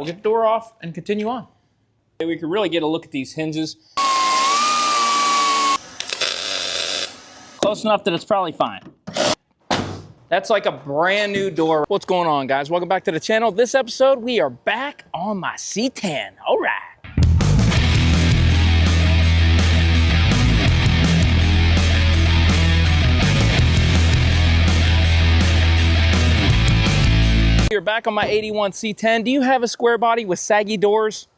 We'll get the door off and continue on. We can really get a look at these hinges. Close enough that it's probably fine. That's like a brand new door. What's going on, guys? Welcome back to the channel. This episode, we are back on my C10. All right. You're back on my 81 C10. Do you have a square body with saggy doors?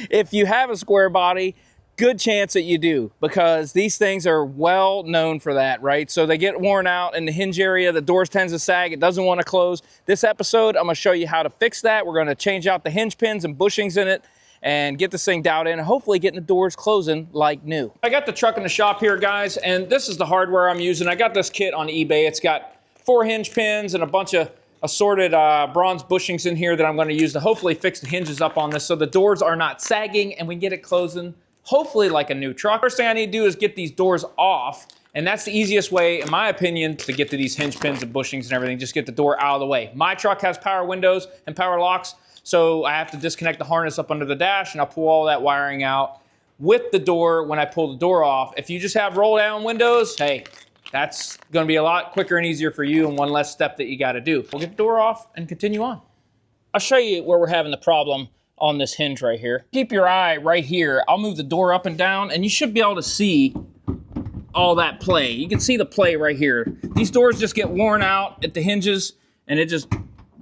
If you have a square body, good chance that you do, because these things are well known for that, right? So they get worn out in the hinge area, the doors tends to sag, it doesn't want to close. This episode, I'm going to show you how to fix that. We're going to change out the hinge pins and bushings in it and get this thing dialed in and hopefully getting the doors closing like new. I got the truck in the shop here, guys, and this is the hardware I'm using. I got this kit on eBay. It's got 4 hinge pins and a bunch of assorted bronze bushings in here that I'm going to use to hopefully fix the hinges up on this so the doors are not sagging and we get it closing hopefully like a new truck. First thing I need to do is get these doors off, and that's the easiest way, in my opinion, to get to these hinge pins and bushings and everything. Just get the door out of the way. My truck has power windows and power locks, so I have to disconnect the harness up under the dash, and I'll pull all that wiring out with the door when I pull the door off. If you just have roll down windows, hey, that's going to be a lot quicker and easier for you and one less step that you got to do. We'll get the door off and continue on. I'll show you where we're having the problem on this hinge right here. Keep your eye right here. I'll move the door up and down and you should be able to see all that play. You can see the play right here. These doors just get worn out at the hinges and it just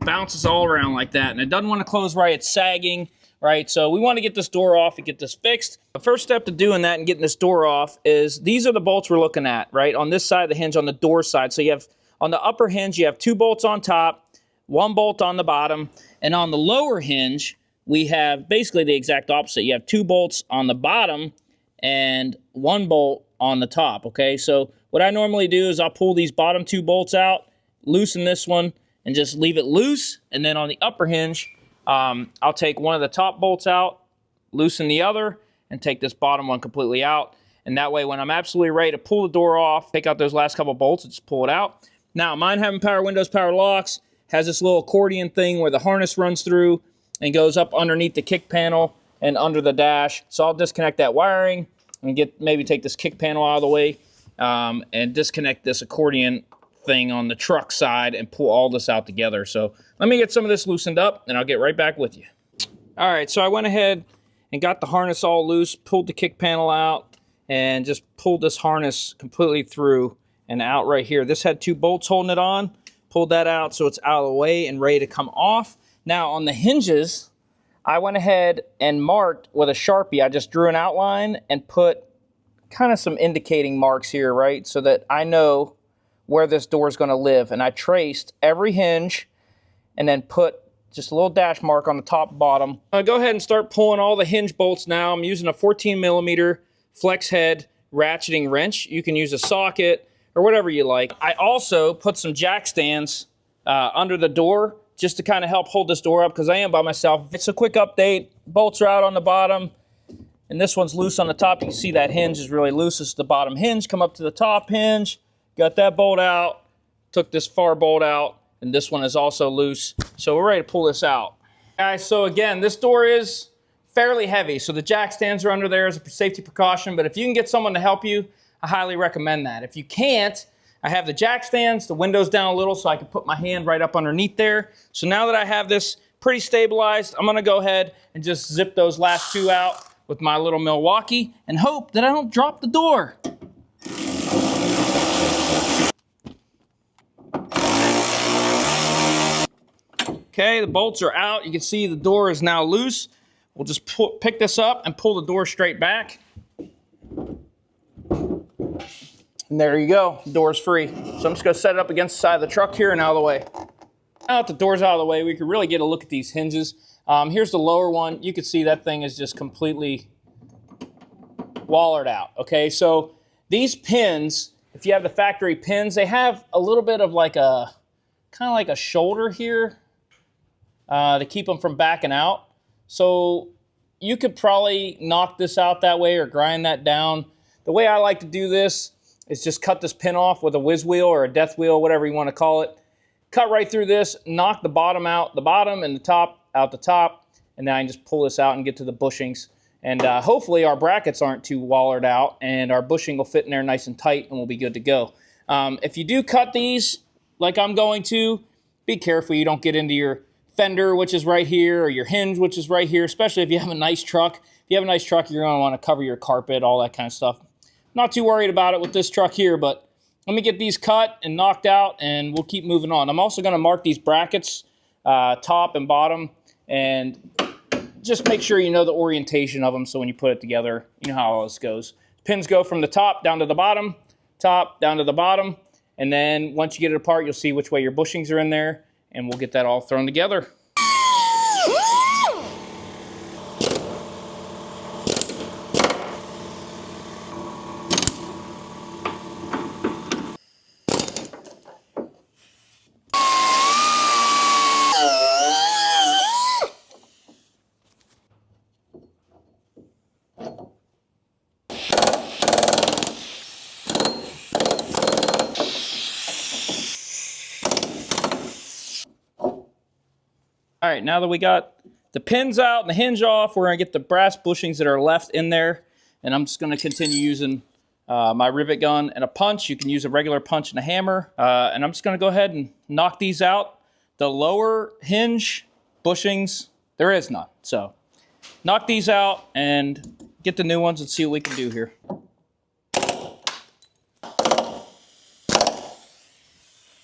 bounces all around like that. And it doesn't want to close right. It's sagging, right? So we want to get this door off and get this fixed. The first step to doing that and getting this door off is these are the bolts we're looking at, right? On this side of the hinge, on the door side. So you have, on the upper hinge, you have 2 bolts on top, 1 bolt on the bottom. And on the lower hinge, we have basically the exact opposite. You have 2 bolts on the bottom and 1 bolt on the top, okay? So what I normally do is I'll pull these bottom 2 bolts out, loosen this one, and just leave it loose. And then on the upper hinge, I'll take one of the top bolts out, loosen the other, and take this bottom one completely out. And that way, when I'm absolutely ready to pull the door off, take out those last couple bolts and just pull it out. Now, mine having power windows, power locks, has this little accordion thing where the harness runs through and goes up underneath the kick panel and under the dash. So I'll disconnect that wiring and maybe take this kick panel out of the way and disconnect this accordion thing on the truck side and pull all this out together. So let me get some of this loosened up and I'll get right back with you. All right, so I went ahead and got the harness all loose, pulled the kick panel out, and just pulled this harness completely through and out right here. This had 2 bolts holding it on, pulled that out so it's out of the way and ready to come off. Now on the hinges, I went ahead and marked with a Sharpie. I just drew an outline and put kind of some indicating marks here, right? So that I know where this door is going to live. And I traced every hinge and then put just a little dash mark on the top bottom. I'll go ahead and start pulling all the hinge bolts now. I'm using a 14mm flex head ratcheting wrench. You can use a socket or whatever you like. I also put some jack stands under the door just to kind of help hold this door up because I am by myself. It's a quick update. Bolts are out on the bottom and this one's loose on the top. You can see that hinge is really loose. This is the bottom hinge. Come up to the top hinge. Got that bolt out. Took this far bolt out. And this one is also loose. So we're ready to pull this out. Guys, so again, this door is fairly heavy. So the jack stands are under there as a safety precaution. But if you can get someone to help you, I highly recommend that. If you can't, I have the jack stands, the windows down a little so I can put my hand right up underneath there. So now that I have this pretty stabilized, I'm gonna go ahead and just zip those last 2 out with my little Milwaukee and hope that I don't drop the door. Okay, the bolts are out. You can see the door is now loose. We'll just pick this up and pull the door straight back. And there you go, the door's free. So I'm just gonna set it up against the side of the truck here and out of the way. Now that the door's out of the way, we can really get a look at these hinges. Here's the lower one. You can see that thing is just completely wallered out, okay? So these pins, if you have the factory pins, they have a little bit of like a, kind of like a shoulder here to keep them from backing out. So you could probably knock this out that way or grind that down. The way I like to do this is just cut this pin off with a whiz wheel or a death wheel, whatever you want to call it. Cut right through this, knock the bottom out, the bottom and the top out the top, and then I can just pull this out and get to the bushings. And hopefully our brackets aren't too wallered out, and our bushing will fit in there nice and tight, and we'll be good to go. If you do cut these, like I'm going to, be careful you don't get into your fender, which is right here, or your hinge, which is right here, especially if you have a nice truck. If you have a nice truck, you're going to want to cover your carpet, all that kind of stuff. Not too worried about it with this truck here, but let me get these cut and knocked out, and we'll keep moving on. I'm also going to mark these brackets, top and bottom, and just make sure you know the orientation of them, so when you put it together, you know how all this goes. Pins go from the top down to the bottom, top down to the bottom, and then once you get it apart, you'll see which way your bushings are in there, and we'll get that all thrown together. All right, now that we got the pins out and the hinge off, we're gonna get the brass bushings that are left in there, and I'm just gonna continue using my rivet gun and a punch. You can use a regular punch and a hammer, and I'm just gonna go ahead and knock these out. The lower hinge bushings, there is none. So knock these out and get the new ones and see what we can do here.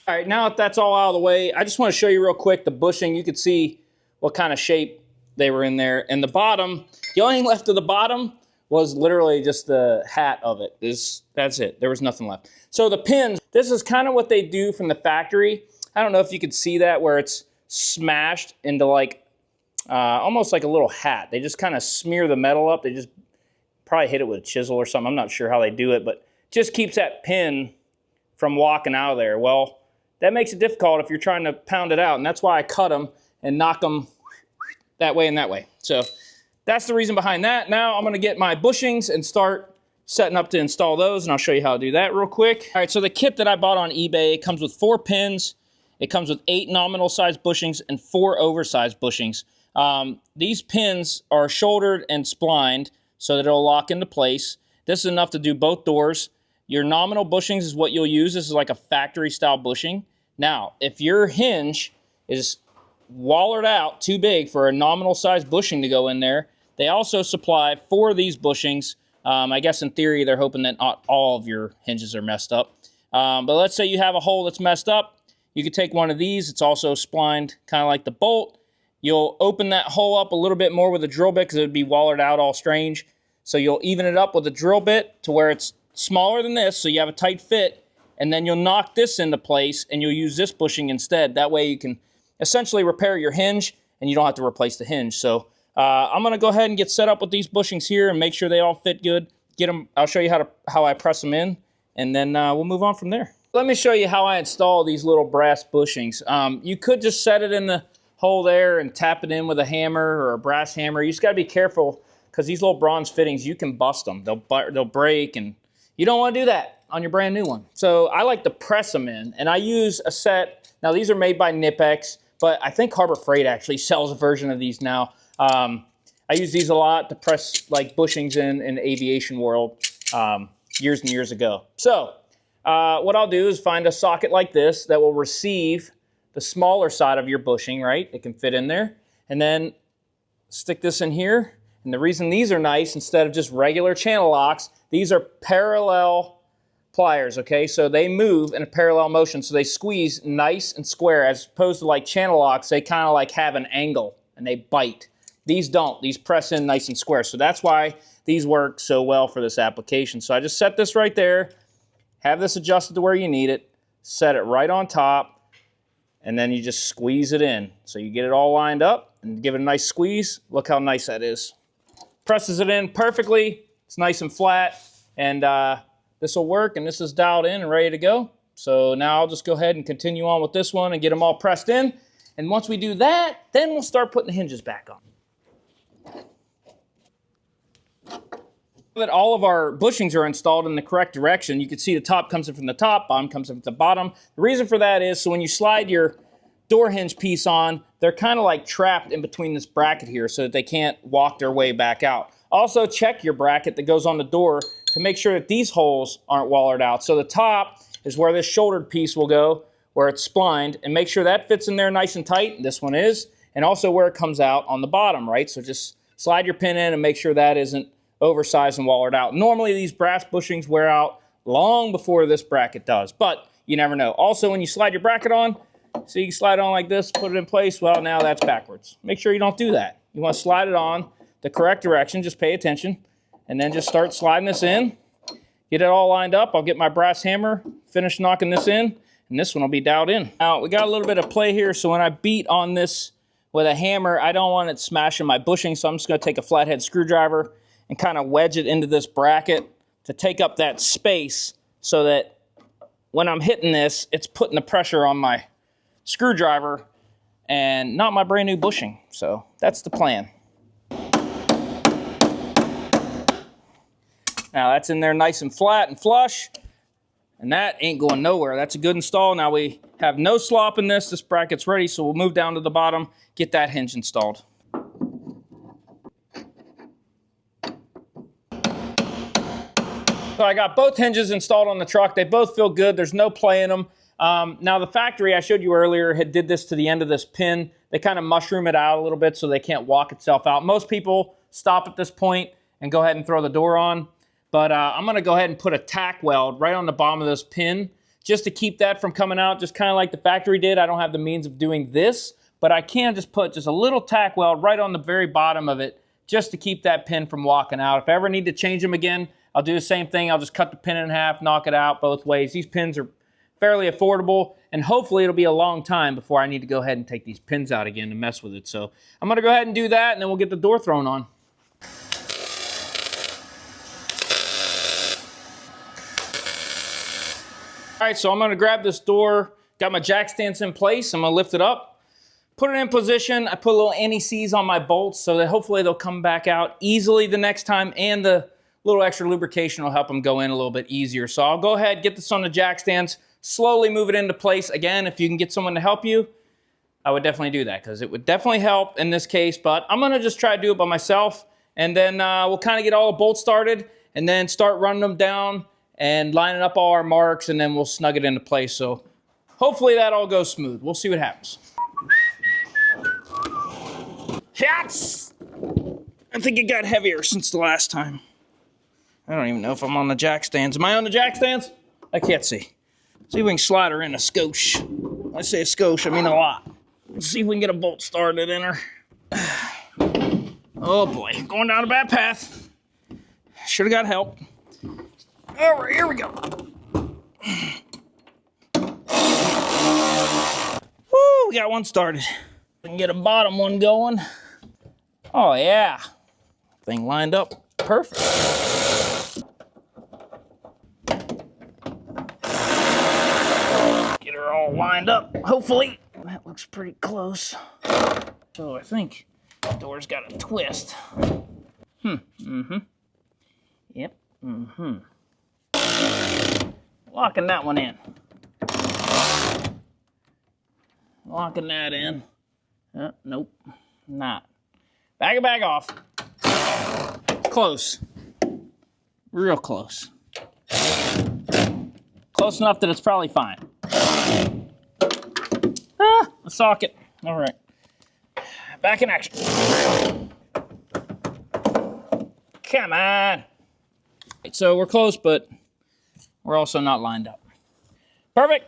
All right, now that that's all out of the way, I just want to show you real quick the bushing. You can see what kind of shape they were in there. And the bottom, the only thing left of the bottom was literally just the hat of it. That's it. There was nothing left. So the pins, this is kind of what they do from the factory. I don't know if you could see that, where it's smashed into like, almost like a little hat. They just kind of smear the metal up. They just probably hit it with a chisel or something. I'm not sure how they do it, but just keeps that pin from walking out of there. Well, that makes it difficult if you're trying to pound it out, and that's why I cut them and knock them that way and that way. So that's the reason behind that. Now I'm gonna get my bushings and start setting up to install those, and I'll show you how to do that real quick. All right, so the kit that I bought on eBay, it comes with 4 pins, it comes with 8 nominal size bushings and 4 oversized bushings. These pins are shouldered and splined so that it'll lock into place. This is enough to do both doors. Your nominal bushings is what you'll use. This is like a factory style bushing. Now, if your hinge is wallered out too big for a nominal size bushing to go in there, they also supply 4 of these bushings. I guess in theory, they're hoping that not all of your hinges are messed up. But let's say you have a hole that's messed up. You could take one of these. It's also splined kind of like the bolt. You'll open that hole up a little bit more with a drill bit because it would be wallered out all strange. So you'll even it up with a drill bit to where it's smaller than this, so you have a tight fit, and then you'll knock this into place and you'll use this bushing instead. That way you can essentially repair your hinge and you don't have to replace the hinge. So I'm gonna go ahead and get set up with these bushings here and make sure they all fit good. Get them, I'll show you how I press them in, and then we'll move on from there. Let me show you how I install these little brass bushings. You could just set it in the hole there and tap it in with a hammer or a brass hammer. You just gotta be careful because these little bronze fittings, you can bust them. They'll break, and you don't want to do that on your brand new one. So I like to press them in, and I use a set. Now these are made by Nipex, but I think Harbor Freight actually sells a version of these now. I use these a lot to press like bushings in the aviation world years and years ago. So what I'll do is find a socket like this that will receive the smaller side of your bushing, right? It can fit in there. And then stick this in here. And the reason these are nice, instead of just regular channel locks, these are parallel pliers, okay? So they move in a parallel motion, so they squeeze nice and square, as opposed to like channel locks, they kind of like have an angle and they bite. These don't. These press in nice and square. So that's why these work so well for this application. So I just set this right there, have this adjusted to where you need it, set it right on top, and then you just squeeze it in. So you get it all lined up and give it a nice squeeze. Look how nice that is. Presses it in perfectly. It's nice and flat, and this will work, and this is dialed in and ready to go. So now I'll just go ahead and continue on with this one and get them all pressed in. And once we do that, then we'll start putting the hinges back on. That all of our bushings are installed in the correct direction. You can see the top comes in from the top, bottom comes in from the bottom. The reason for that is so when you slide your door hinge piece on, they're kind of like trapped in between this bracket here so that they can't walk their way back out. Also, check your bracket that goes on the door to make sure that these holes aren't wallered out. So the top is where this shouldered piece will go, where it's splined, and make sure that fits in there nice and tight. This one is. And also where it comes out on the bottom, right? So just slide your pin in and make sure that isn't oversized and wallered out. Normally these brass bushings wear out long before this bracket does, but you never know. Also, when you slide your bracket on, so you can slide on like this, put it in place, well, now that's backwards. Make sure you don't do that. You want to slide it on the correct direction, just pay attention, and then just start sliding this in. Get it all lined up. I'll get my brass hammer, finish knocking this in, and this one will be dialed in. Now, we got a little bit of play here, so when I beat on this with a hammer, I don't want it smashing my bushing, so I'm just going to take a flathead screwdriver and kind of wedge it into this bracket to take up that space so that when I'm hitting this, it's putting the pressure on my screwdriver and not my brand new bushing. So that's the plan. Now that's in there nice and flat and flush, and that ain't going nowhere. That's a good install. Now we have no slop in this. This bracket's ready, so we'll move down to the bottom, get that hinge installed. So I got both hinges installed on the truck. They both feel good. There's no play in them. Now the factory I showed you earlier did this to the end of this pin. They kind of mushroom it out a little bit so they can't walk itself out. Most people stop at this point and go ahead and throw the door on. But I'm going to go ahead and put a tack weld right on the bottom of this pin just to keep that from coming out, just kind of like the factory did. I don't have the means of doing this, but I can just put just a little tack weld right on the very bottom of it just to keep that pin from walking out. If I ever need to change them again, I'll do the same thing. I'll just cut the pin in half, knock it out both ways. These pins are fairly affordable, and hopefully it'll be a long time before I need to go ahead and take these pins out again to mess with it. So I'm going to go ahead and do that, and then we'll get the door thrown on. All right, so I'm going to grab this door. Got my jack stands in place. I'm going to lift it up, put it in position. I put a little anti-seize on my bolts so that hopefully they'll come back out easily the next time, and the little extra lubrication will help them go in a little bit easier. So I'll go ahead, get this on the jack stands, slowly move it into place. Again, if you can get someone to help you, I would definitely do that because it would definitely help in this case, but I'm going to just try to do it by myself, and then we'll kind of get all the bolts started and then start running them down and lining up all our marks, and then we'll snug it into place. So hopefully that all goes smooth. We'll see what happens. Yes! I think it got heavier since the last time. I don't even know if I'm on the jack stands. Am I on the jack stands? I can't see. See if we can slide her in a skosh. When I say a skosh, I mean a lot. Let's see if we can get a bolt started in her. Oh boy, going down a bad path. Should have got help. All right, here we go. Woo, we got one started. We can get a bottom one going. Oh yeah, thing lined up perfect. Get her all lined up, hopefully. That looks pretty close. So I think the door's got a twist. Yep, Locking that one in. Locking that in. Nope, not. Back it back off. Close. Real close. Close enough that it's probably fine. A socket. All right. Back in action. Come on. So we're close, but we're also not lined up. Perfect.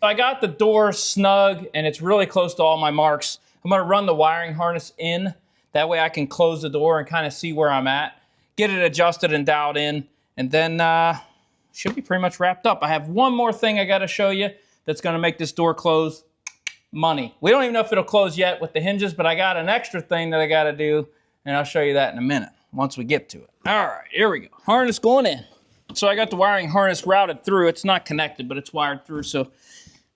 I got the door snug, and it's really close to all my marks. I'm going to run the wiring harness in. That way I can close the door and kind of see where I'm at. Get it adjusted and dialed in, and then should be pretty much wrapped up. I have one more thing I got to show you that's going to make this door close. Money. We don't even know if it'll close yet with the hinges, but I got an extra thing that I got to do, and I'll show you that in a minute once we get to it. All right, here we go. Harness going in. So I got the wiring harness routed through. It's not connected, but it's wired through. So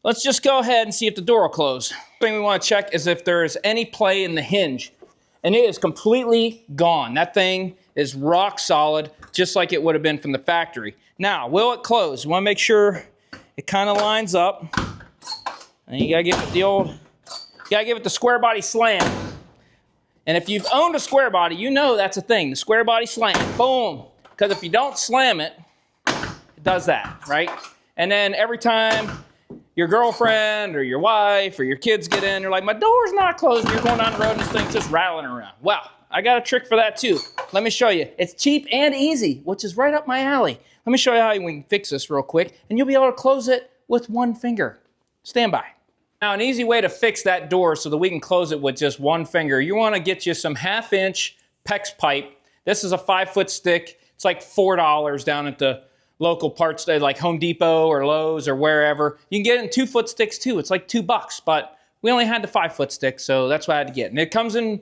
let's just go ahead and see if the door will close. The thing we want to check is if there is any play in the hinge, and it is completely gone. That thing is rock solid, just like it would have been from the factory. Now, will it close? We want to make sure it kind of lines up. And you gotta give it the old You gotta give it the square body slam. And if you've owned a square body, you know that's a thing, the square body slam, boom. Because if you don't slam it, it does that, right? And then every time your girlfriend or your wife or your kids get in, they're like, my door's not closed. You're going down the road and this thing's just rattling around. Well, I got a trick for that too. Let me show you. It's cheap and easy, which is right up my alley. Let me show you how we can fix this real quick, and you'll be able to close it with one finger. Stand by. Now, an easy way to fix that door so that we can close it with just one finger, you want to get you some 1/2-inch PEX pipe. This is a 5-foot stick. It's like $4 down at the local parts, like Home Depot or Lowe's or wherever. You can get it in 2-foot sticks too. It's like $2, but we only had the 5-foot stick, so that's what I had to get. And it comes in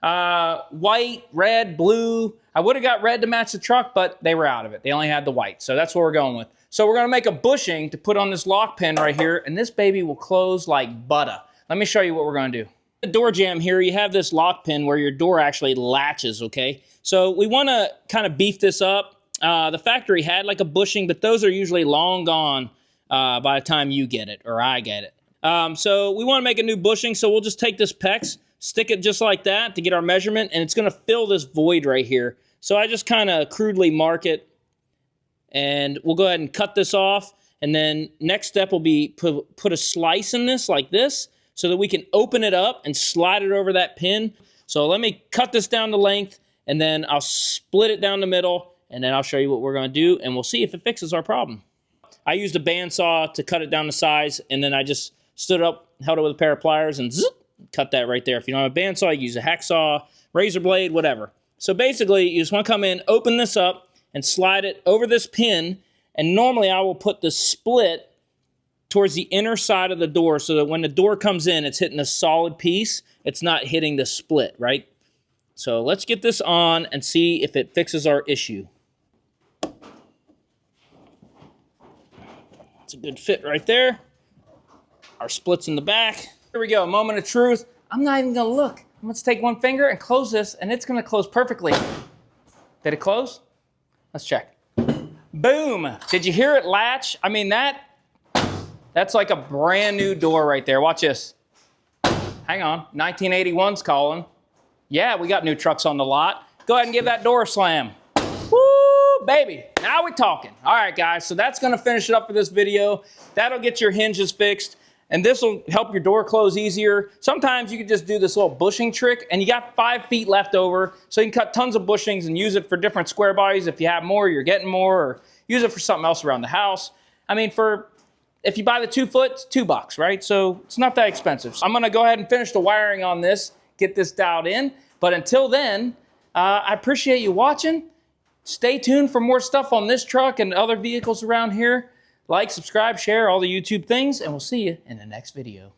white, red, blue. I would have got red to match the truck, but they were out of it. They only had the white, so that's what we're going with. So we're gonna make a bushing to put on this lock pin right here, and this baby will close like butter. Let me show you what we're gonna do. The door jamb here, you have this lock pin where your door actually latches, okay? So we wanna kind of beef this up. The factory had like a bushing, but those are usually long gone by the time you get it, or I get it. So we wanna make a new bushing, so we'll just take this PEX, stick it just like that to get our measurement, and it's gonna fill this void right here. So I just kind of crudely mark it, and we'll go ahead and cut this off, and then next step will be put a slice in this like this so that we can open it up and slide it over that pin. So let me cut this down to length, and then I'll split it down the middle, and then I'll show you what we're gonna do, and we'll see if it fixes our problem. I used a bandsaw to cut it down to size, and then I just stood up, held it with a pair of pliers, and zip, cut that right there. If you don't have a bandsaw, you use a hacksaw, razor blade, whatever. So basically, you just want to come in, open this up, and slide it over this pin, and normally I will put the split towards the inner side of the door so that when the door comes in, it's hitting a solid piece. It's not hitting the split, right? So let's get this on and see if it fixes our issue. It's a good fit right there. Our split's in the back. Here we go, moment of truth. I'm not even gonna look. I'm gonna take one finger and close this, and it's gonna close perfectly. Did it close? Let's check. Boom! Did you hear it latch? I mean, that's like a brand new door right there. Watch this. Hang on, 1981's calling. Yeah, we got new trucks on the lot. Go ahead and give that door a slam. Woo, baby, now we're talking. All right, guys, so that's gonna finish it up for this video. That'll get your hinges fixed. And this will help your door close easier. Sometimes you can just do this little bushing trick, and you got 5 feet left over, so you can cut tons of bushings and use it for different square bodies. If you have more, you're getting more, or use it for something else around the house. I mean, if you buy the 2-foot, it's $2, right? So it's not that expensive. So I'm gonna go ahead and finish the wiring on this, get this dialed in. But until then, I appreciate you watching. Stay tuned for more stuff on this truck and other vehicles around here. Like, subscribe, share, all the YouTube things, and we'll see you in the next video.